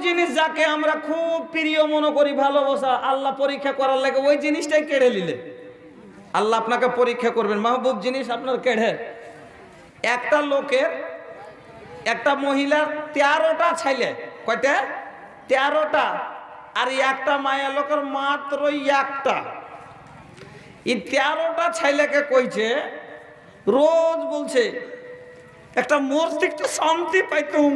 জিনিস যাকে আমরা খুব প্রিয় মনে করি, ভালোবাসা, আল্লাহ পরীক্ষা করার লাগে ওই জিনিসটাই কেড়ে নিলে। আল্লাহ আপনাকে পরীক্ষা করবেন, মাহবুব জিনিস আপনার কেড়ে। একটা লোকের, একটা মহিলার 13টা ছেলে, কয়টা? 13টা। আর একটা মায়া লোকের মাত্র একটা। এই 13টা ছেলেকে কইছে, রোজ বলছে একটা মরতে একটু শান্তি পাইতুম,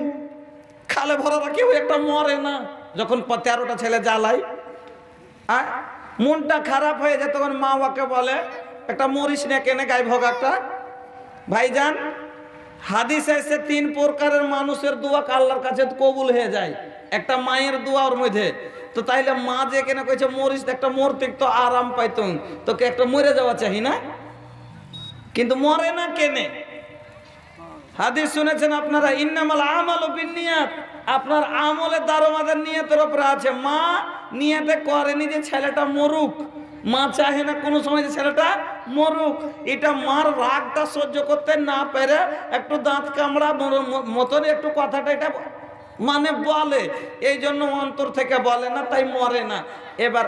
খালে ভরা রাখি ওই একটা মরে না। যখন 13টা ছেলে জ্বালাই মনটা খারাপ হয়ে যায়, তখন মা ওকে বলে একটা মরিস না কেনে গায়ে ভোগ একটা। ভাইজান, হাদিসে এসে 3 প্রকারের মানুষের দোয়া আল্লাহর কাছে কবুল হয়ে যায়, একটা মায়ের দোয়ার মধ্যে। তো তাইলে মা যে কেন কইছে মরিস, একটা মরতে তো আরাম পাইতুম, তোকে একটা মরে যাওয়া চাই না, কিন্তু মরে না কেনে? হাদিস শুনেছেন আপনারা, ইন্নামাল আমালু বিন্নিয়াত, আপনার আমলের দারোমাদের নিয়তের উপরে আছে। মা নিয়তে করেনি যে ছেলেটা মরুক, মা চাহে না কোনো সময় যে ছেলেটা মরুক। এটা মার রাগটা সহ্য করতে না পেরে একটু দাঁত কামড়া মতন একটু কথাটা এটা মানে বলে, এই জন্য অন্তর থেকে বলে না, তাই মরে না। এবার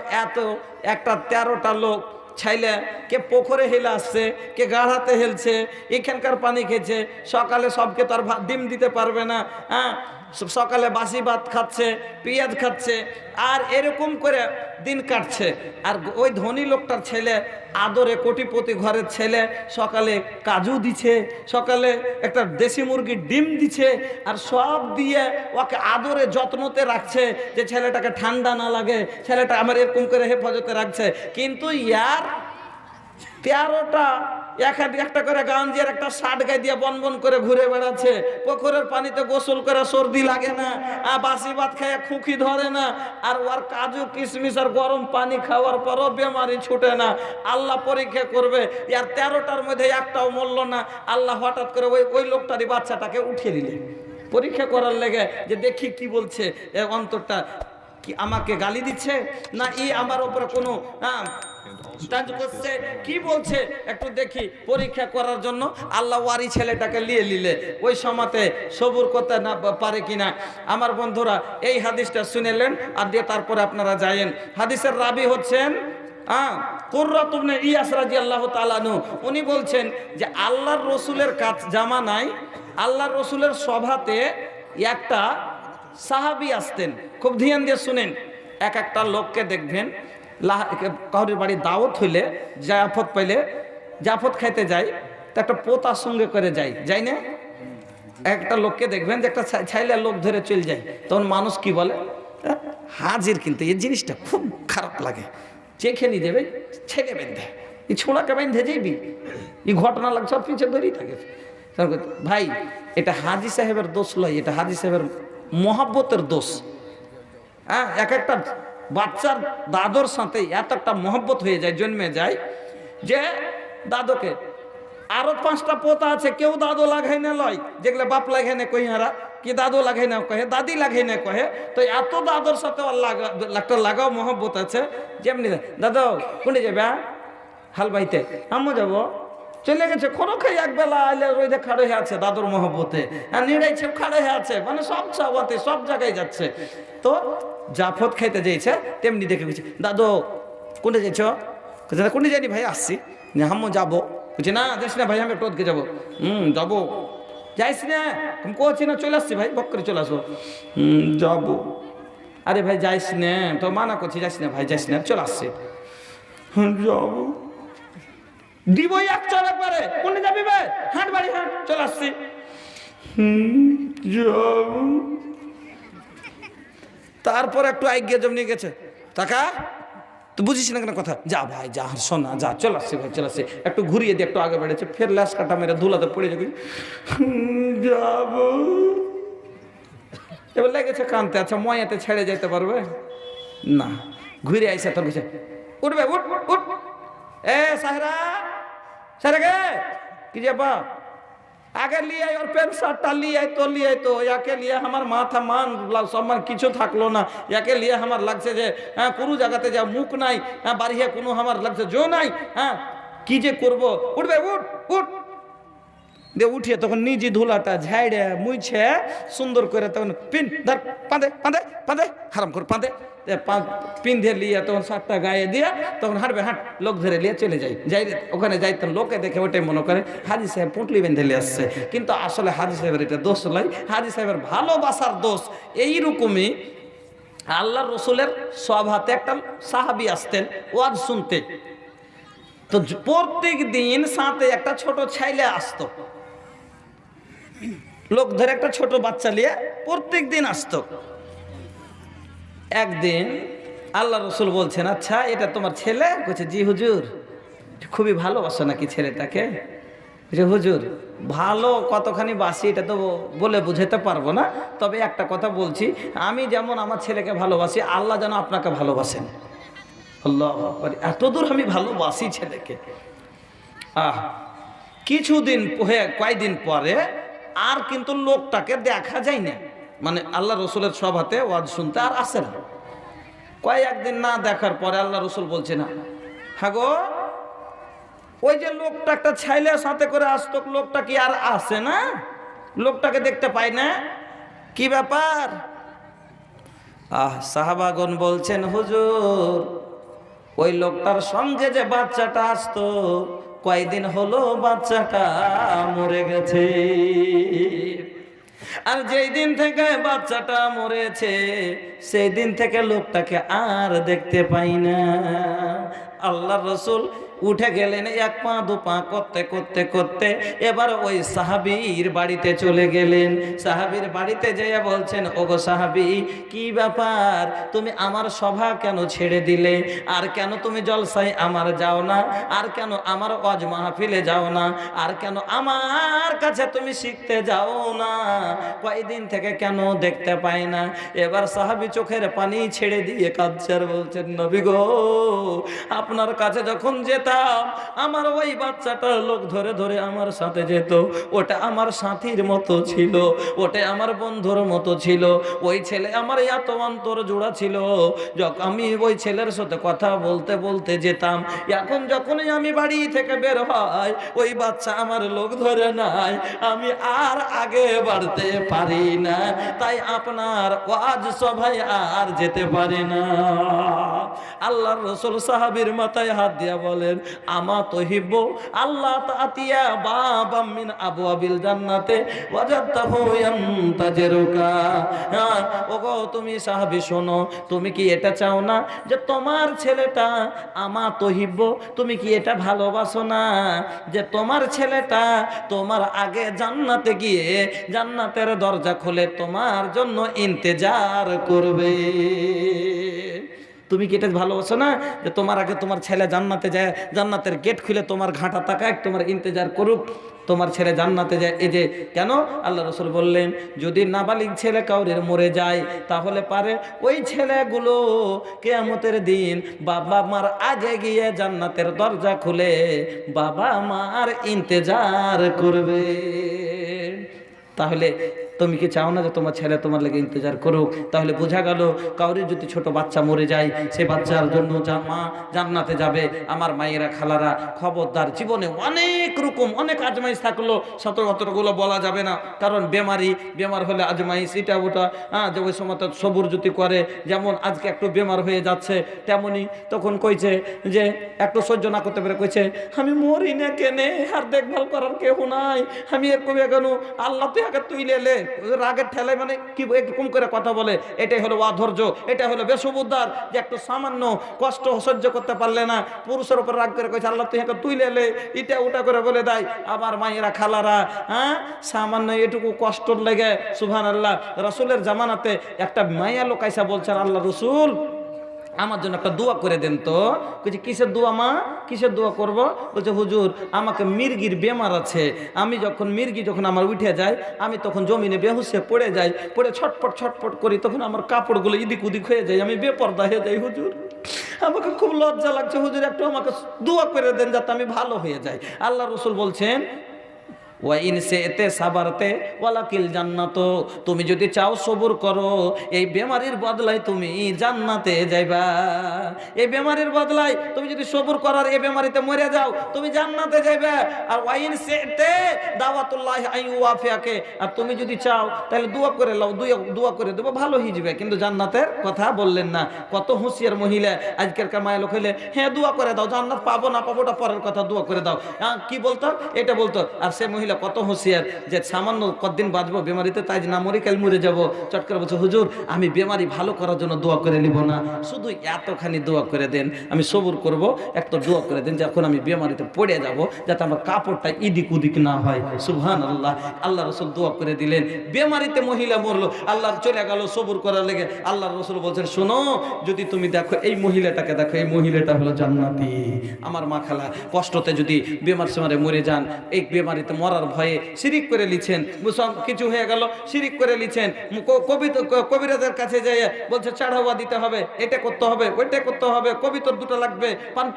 একটা 13টা লোক ছেলে, কে পুকুরে হেলে আসছে, কে গাঢ়াতে হেলছে, এখানকার পানি খেয়েছে, সকালে সবকে তো আর ডিম দিতে পারবে না, সকালে বাসি ভাত খাচ্ছে, পেঁয়াজ খাচ্ছে, আর এরকম করে দিন কাটছে। আর ওই ধনী লোকটার ছেলে, আদরে কোটিপতি ঘরের ছেলে, সকালে কাজু দিছে, সকালে একটা দেশি মুরগির ডিম দিছে, আর সব দিয়ে ওকে আদরে যত্নতে রাখছে যে ছেলেটাকে ঠান্ডা না লাগে, ছেলেটা আমার এরকম করে হেফাজতে রাখছে। কিন্তু ইয়ার 13টা একটা করে গাঞ্জিয়ার একটা শার্ট গায়ে দিয়ে বনবন করে ঘুরে বেড়াচ্ছে, পুকুরের পানিতে গোসল করে সর্দি লাগে না, বাসি ভাত খায় খুকি ধরে না, আর ওর কাজু কিশমিশ আর গরম পানি খাওয়ার পরও বেমারি ছুটে না। আল্লাহ পরীক্ষা করবে, আর 13টার মধ্যে একটাও মরল না। আল্লাহ হঠাৎ করে ওই লোকটারই বাচ্চাটাকে উঠিয়ে দিলেন পরীক্ষা করার লেগে, যে দেখি কি বলছে অন্তরটা, কি আমাকে গালি দিচ্ছে না আমার উপরে কোনো কি বলছে একটু দেখি, পরীক্ষা করার জন্য আল্লাহ ওয়ারি ছেলেটাকে নিয়ে নিলে। ওই সময়তে সবুর করতে না পারে কিনা। আমার বন্ধুরা, এই হাদিসটা শুনেলেন আর দিয়ে তারপরে আপনারা যায়েন। হাদিসের রাবি হচ্ছেন কুররাত ইবনে ইয়াস রাদিয়াল্লাহু তাআলা আনহু। উনি বলছেন যে আল্লাহর রসুলের জামানায় আল্লাহর রসুলের সভাতে একটা সাহাবী আসতেন। খুব ধ্যান দিয়ে শুনেন। একটা লোককে দেখবেন, কাউরির বাড়ি দাওয়াত হইলে, জাফত পাইলে, জাফত খাইতে যাই, তো একটা পোতার সঙ্গে করে যাই না? একটা লোককে দেখবেন যে একটা ছাইলা লোক ধরে চলে যায়, তখন মানুষ কি বলে, হাজির। কিন্তু এই জিনিসটা খুব খারাপ লাগে, যেখানে দেবে ছেলে বেঁধে, এই ছোড়াকে বেঁধে যাইবি, এই ঘটনা লাগছে সব পিছিয়ে ধরেই থাকে। ভাই, এটা হাজি সাহেবের দোষ লয়, এটা হাজি সাহেবের মহাব্বতের দোষ। একটা বাচ্চার দাদর সাথে এত একটা মহব্বত হয়ে যায়, জন্মে যায়, যে দাদুকে আরো 5টা পোতা আছে, কেউ দাদু লাগাই না লয়, যেগুলো বাপ লাগাই না কহিহারা, কি দাদু লাগাই না কহে, দাদি লাগাই না কহে। তো এত দাদুর সাথে লাগাও মহব্বত আছে, যেমনি দাদু কোনে যাবে হাল বাইতে, আম্মু যাবো, চলে গেছে কোনো খাই একবেলা আইলে রোদে খাড়ো হয়ে আছে দাদুর মহব্বতে, আর নিড়াইছে খাড়ো হয়ে আছে, মানে সব চাওয়াতে সব জায়গায় যাচ্ছে। তো জাফত খাইতে যাইছে, তেমনি দেখে গেছে, দাদু কোনে যাইছ? কোনে যাইনি ভাই, আসছি। আম্মু যাবো, বলছি না যাইস না ভাই, আমি একটু ওদিকে যাবো। যাবো, যাইস না, আমি কছি না, চলে আসছি ভাই, বক করে চলে আসো। যাবো। আরে ভাই যাইস না, তো মানা করছি, যাইস না ভাই, যাইস না, চলে আসছি। যাবো, দিবই এক চল একবারে, কোনে যাবি ভাই? হাঁট বাড়ি হাঁট, চলে আসছি। যাবো। তারপর একটু আগে জমনি গেছে, টাকা তো বুঝিস না কেন কথা, যা ভাই যা, শোনা যা, চলে আসছি ভাই, চলে আসছি। একটু ঘুরিয়ে দিয়ে একটু আগে বেড়েছে, ফের ল্যাস কাটা মেরে ধুলাতে পড়ে যাবি। যাবো। এবার লেগেছে কানতে, আচ্ছা ময়াতে ছেড়ে যেতে পারবে না, ঘুরে আইসা তোর কাছে, উঠবে উঠ উঠ, এ সাহেরা সাহেরা গে কি যাবা, আগে লিয়ে ওর প্যান্ট শার্টটা লিয়ে তো ইয়াকে লিয়ে আমার মাথা মান সম্মান কিছু থাকলো না, ইয়াকে লিয়ে আমার লাগছে যে কোনো জায়গাতে যা মুখ নাই, বাড়িয়ে কোনো আমার লাগছে জো নাই, কি যে করবো, উঠবে উঠ উঠ। দিয়ে উঠিয়ে তখন নিজে ধুলাটা ঝাইড়ে মুছে সুন্দর করে তখন পিন ধর পাঁদে পাঁদে পাঁদে হারাম করে পাঁদে পিন্ধে লিয়ে তখন সাতটা গায়ে দিয়ে তখন হাঁটবে হাঁট লোক ধরে নিয়ে চলে যাই ওখানে যাইতেন লোকে দেখে ওটাই মনে করে হাজি সাহেব পুঁটলি বেঁধে নিয়ে আসছে, কিন্তু আসলে হাজি সাহেবের এটা দোষ নয়, হাজি সাহেবের ভালোবাসার দোষ। এইরকমই আল্লাহ রসুলের সব হাতে একটা সাহাবি আসতেন ওয়াজ শুনতে, তো প্রত্যেক দিন সাথে একটা ছোট ছেলে আসতো, লোক ধরে একটা ছোট বাচ্চা নিয়ে প্রত্যেক দিন আসতো। একদিন আল্লাহ রসুল বলছেন, আচ্ছা এটা তোমার ছেলে? বলছে জি হুজুর। খুবই ভালোবাসো নাকি ছেলেটাকে? হুজুর ভালো কতখানি বাসি এটা তো বলে বুঝাতে পারবো না, তবে একটা কথা বলছি, আমি যেমন আমার ছেলেকে ভালোবাসি আল্লাহ যেন আপনাকে ভালোবাসেন। আল্লাহ এত দূর আমি ভালোবাসি ছেলেকে। কিছুদিন কয়েকদিন পরে আর কিন্তু লোকটাকে দেখা যায় না, মানে আল্লাহ রসুলের সভাতে ওয়াজ শুনতে আর আসে না। কয়েকদিন না দেখার পরে আল্লাহ রসুল বলছে না, হ্যাঁ গো ওই যে লোকটা একটা ছেলের সাথে করে আসতো, লোকটা কি আর আসে না? লোকটাকে দেখতে পাই না, কি ব্যাপার? সাহাবাগণ বলছেন হুজুর ওই লোকটার সঙ্গে যে বাচ্চাটা আসতো কয়দিন হলো বাচ্চাটা মরে গেছে, আর যেই দিন থেকে বাচ্চাটা মরেছে সেই দিন থেকে লোকটাকে আর দেখতে পাই না। আল্লাহ রসুল উঠে গেলেন, এক পা দু পা করতে করতে করতে এবার ওই সাহাবীর বাড়িতে চলে গেলেন। সাহাবীর বাড়িতে যেয়ে বলছেন, ওগো সাহাবী কি ব্যাপার, তুমি আমার সভা কেন ছেড়ে দিলে? আর কেন তুমি জলসায় আমার যাও না? আর কেন আমার ওয়াজ মাহফিলে যাও না? আর কেন আমার কাছে তুমি শিখতে যাও না? কয়দিন থেকে কেন দেখতে পাই না? এবার সাহাবী চোখের পানি ছেড়ে দিয়ে কাঁদছে আর বলছেন, নবী গো আপনার কাছে যখন যেতাম আমার ওই বাচ্চাটা লোক ধরে ধরে আমার সাথে যেত, ওটা আমার সাথীর মতো ছিল, ওটা আমার বন্ধুর মতো ছিল, ওই ছেলে আমার এত অন্তর জোড়া ছিল, যখন আমি ওই ছেলের সাথে কথা বলতে বলতে যেতাম। এখন যখনই আমি বাড়ি থেকে বের হয় ওই বাচ্চা আমার লোক ধরে নাই, আমি আর আগে বাড়তে পারি না, তাই আপনার ওয়াজ সভায় আর যেতে পারি না। আল্লাহর রাসূল সাহাবীর মাথায় হাত দিয়া বলেন, আমা তহিব্ব আল্লাহ তাতিয়া বাবাম মিন আবওয়াবিল জান্নাতে ওয়াজাদতাহু ইয়ানতাজিরুকা। ওগো তুমি সাহাবী শোনো, তুমি কি এটা চাও না যে তোমার ছেলেটা আমা তহিব্ব, তুমি কি এটা ভালোবাসো না যে তোমার ছেলেটা তোমার আগে জান্নাতে গিয়ে জান্নাতের দরজা খুলে তোমার জন্য ইন্তেজার করবে? তুমি কি এটা ভালোবাসো না যে তোমার আগে তোমার ছেলে জান্নাতে যায়, জান্নাতের গেট খুলে তোমার ঘাটা তাকায় তোমার ইন্তেজার করুক, তোমার ছেলে জান্নাতে যায়? এই যে কেন আল্লাহ রসুল বললেন, যদি নাবালিগ ছেলে কাউরের মরে যায় তাহলে পারে ওই ছেলেগুলো কিয়ামতের দিন বাবা মার আগে গিয়ে জান্নাতের দরজা খুলে বাবা মার ইন্তেজার করবে। তাহলে তুমি কি চাও না যে তোমার ছেলে তোমার লেগে ইন্তজার করুক? তাহলে বোঝা গেল কাউরির যদি ছোট বাচ্চা মরে যায় সে বাচ্চার জন্য যা মা জান্নাতে যাবে। আমার মায়েরা খালারা খবরদার, জীবনে অনেক রকম অনেক আজমাইশ থাকলো, সতর্কগুলো বলা যাবে না, কারণ বেমার হলে আজমাইশ এটা ওটা, যে ওই সময় তো সবুর জুতি করে, যেমন আজকে একটু বেমার হয়ে যাচ্ছে তেমনি তখন কইছে যে একটু সহ্য না করতে পেরে কইছে, আমি মরি না কেনে, আর দেখভাল করার কেউ নাই, আমি এর কবে কেন আল্লাহ তুই আগে তুই লেলে রাগের ঠেলায়, মানে কি এরকম করে কথা বলে, এটাই হলো অধৈর্য, এটা হলো বেসুবুদ্ধার, যে একটু সামান্য কষ্ট সহ্য করতে পারলে না পুরুষের উপর রাগ করে কইছে আল্লাহ তুই আগে তুই লেলে, এটা ওটা করে বলে দেয়। আবার মায়েরা খালারা সামান্য এটুকু কষ্ট লেগে সুবহানাল্লাহ, রাসূলের জামানাতে একটা মায়া লোক আইসা বলছেন, আল্লাহ রাসূল আমার জন্য একটা দোয়া করে দেন তো। বলছি কিসের দোয়া মা, কিসের দোয়া করব? বলছে হুজুর আমাকে মির্গির বেমার আছে, আমি যখন মির্গি যখন আমার উঠে যায় আমি তখন জমিনে বেহুশে পড়ে যাই, পড়ে ছটপট করি, তখন আমার কাপড়গুলো ইদিক উদিক হয়ে যায়, আমি বেপরদা হয়ে যাই হুজুর, আমাকে খুব লজ্জা লাগছে হুজুর, একটু আমাকে দোয়া করে দেন যাতে আমি ভালো হয়ে যাই। আল্লাহ রাসূল বলছেন ওয়াইন সেতে সাবারতে ওয়ালাকিল জান্নাত, তুমি যদি চাও সবুর করো, এই বেমারির বদলায় তুমি জান্নাতে যাইবা। এই বেমারির বদলায় তুমি যদি সবুর করার এই বেমারিতে মরে যাও, তুমি জান্নাতে যাইবা। আর ওয়াইন সেতে দাওয়াতুল্লাহ আইওয়াফিয়াকে, আর তুমি যদি চাও তাহলে দোয়া করে লাও, দোয়া করে দেবো, ভালো হয়ে যাবে, কিন্তু জান্নাতের কথা বললেন না। কত হুঁশিয়ার মহিলা আজকেরকার মায়ের লোক হইলে, হ্যাঁ দোয়া করে দাও, জান্নাত পাবো না পাবো ওটা পরের কথা, দোয়া করে দাও, কি বলতো এটা বলতো। আর সে মহিলা কত হুঁশিয়ার যে সামান্য কতদিন বাঁচবো বেমারিতে, তাই না মরি কাল মরে যাবো, চট করে বলছে হুজুর আমি বেমারি ভালো করার জন্য দোয়া করে নিব না, শুধু এতখানি দোয়া করে দেন, আমি সবুর করব, একটা দোয়া করে দেন যখন আমি বেমারিতে পড়ে যাব যাতে আমার কাপড়টা ইদিক উদিক না হয়। সুবহানাল্লাহ। আল্লাহ রসুল দোয়া করে দিলেন, বেমারিতে মহিলা মরলো, আল্লাহ চলে গেল সবুর করার লেগে। আল্লাহ রসুল বলছেন শোনো, যদি তুমি দেখো এই মহিলাটাকে, দেখো এই মহিলাটা হলো জান্নাতি। আমার মা খালা কষ্টতে যদি বেমার সেমারে মরে যান, এই বেমারিতে মরার ভয়ে শিরিক করে লিছেন, কিছু হয়ে গেল শিরিক করে লিছেন, কবিরাজের কাছে যাই বলছে চাড়াওয়া দিতে হবে, এটা করতে হবে, ওইটা করতে হবে, কবিতর দুটো লাগবে, পান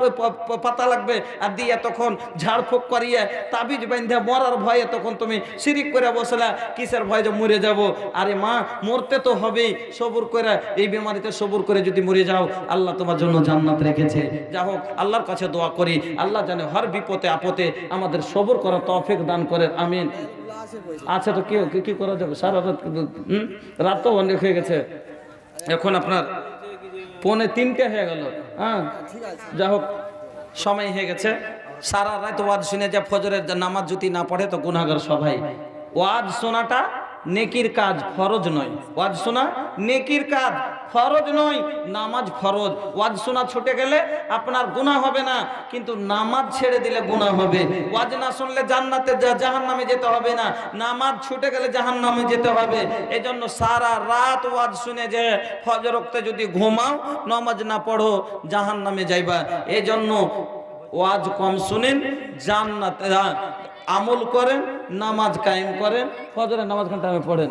পাতা লাগবে, আর দিয়ে তখন ঝাড়ফুঁক করিয়ে তাবিজ বান্ধে মরার ভয়ে তখন তুমি শিরিক করে বসলা, কিসের ভয়ে যে মরে যাব। আরে মা মরতে তো হবেই, সবুর করে এই বেমারিতে সবুর করে যদি মরে যাও, আল্লাহ তোমার জন্য জান্নাত রেখেছে। যা হোক আল্লাহর কাছে দোয়া করি, আল্লাহ জানে হর বিপদে আপদে আমাদের সবুর করার তৌফিক দান করে, আমিন। আচ্ছা তো কি করা যাবে, সারা রাত তো অনেক হয়ে গেছে, এখন আপনার 2:45 হয়ে গেল। হ্যাঁ যা হোক সময় হয়ে গেছে, সারা রাত ওয়াজ শুনে যা ফজরের নামাজ যদি না পড়ে তো গুনাহগার সবাই। ওয়াজ শোনাটা নেকির কাজ, ফরজ নয়। ওয়াজ শোনা নেকির কাজ, ফরজ নয়, নামাজ ফরজ। ওয়াজ শোনা ছুটে গেলে আপনার গুনাহ হবে না, কিন্তু নামাজ ছেড়ে দিলে গুনাহ হবে। ওয়াজ না শুনলে জান্নাতে জাহান্নামে যেতে হবে না, নামাজ ছুটে গেলে জাহান্নামে যেতে হবে। এজন্য সারা রাত ওয়াজ শুনে যে ফজর ওয়াক্তে যদি ঘুমাও, নামাজ না পড়ো, জাহান্নামে যাইবা। এজন্য ওয়াজ কম শুনেন, জান্নাতে আমল করেন, নামাজ কায়েম করেন, ফজরের নামাজ টাইমে পড়েন।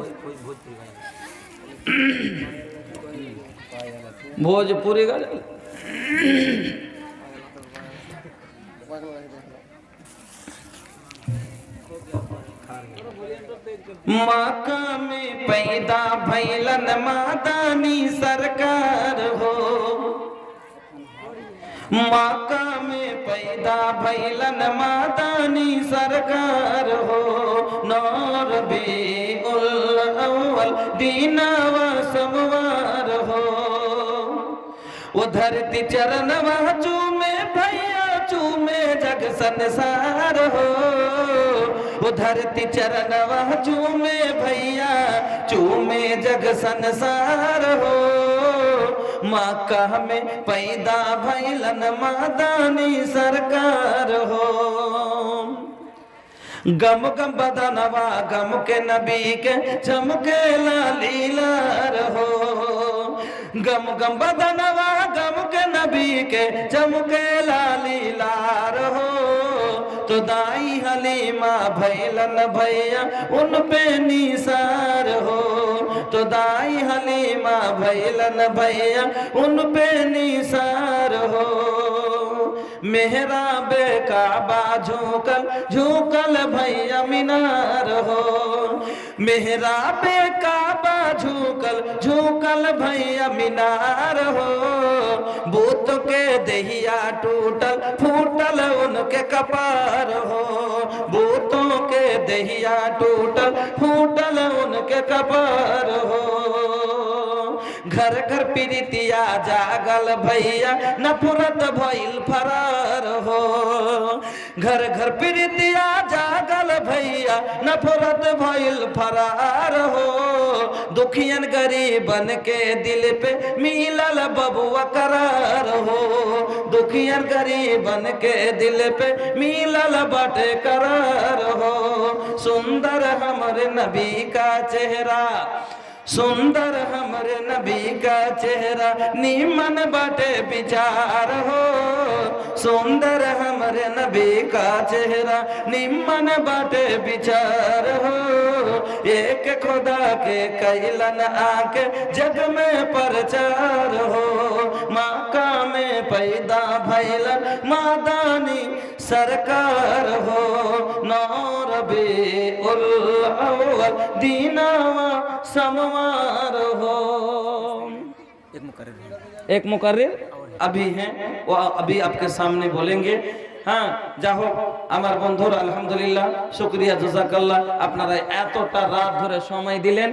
ভোজপুরি গাড়ি মাকামে पैदा भैलन मादानी सरकार हो, माकामे पैदा भैलन मादानी सरकार हो, नौर बेउल अव्वल दीना व समवार हो। वो धरती चरण वह चूमे भैया चूमे जग संसार हो, वो धरती चरण वह चूमे भैया चूमे जग संसार हो। मक्का में पैदा भैलन मादानी सरकार हो, गम गम बदनवा गम के नबी के चमके लालीलार हो, गम गम बदनवा गम के नबी के चमके लालीलार हो। तो दाई हलीमा भैलन भैया उन पे निसार हो, तो दाई हलीमा भैलन भैया उन पे निसार हो। मेहराबे काबा झूकल झूकल भैया मीनार हो, मेहराबे काबा झूकल झूकल भैया मीनार हो। बूत के दहिया टूटल फूटल उनके कपार हो, बूतों के दहिया टूटल फूटल उनके कपार हो। घर घर प्रीतिया जागल भैया नफरत भइल फरार हो, घर घर प्रीतिया जागल भैया नफरत भइल फरार हो। दुखियन गरीबन के दिल पे मिलल बबुआ करार हो, दुखियन गरीबन के दिल पे मिलल बटे करार हो। सुंदर हमरे नबी का चेहरा, सुंदर हमरे नबी का चेहरा नीमन बाटे विचार हो, सुंदर हमरे नबी का चेहरा नीमन बाटे विचार हो। एक खुदा के कैलन आके जग में प्रचार हो, मक्का में पैदा भैलन मादानी सरकार हो नौरबे उल अव्वल दीनावा समवार हो। एक मुकर्रिर अभी हैं, वो अभी आपके सामने बोलेंगे। হ্যাঁ, যা হোক আমার বন্ধুরা, আলহামদুলিল্লাহ, শুকরিয়া, জাযাকাল্লাহ, আপনারা এতটা রাত ধরে সময় দিলেন।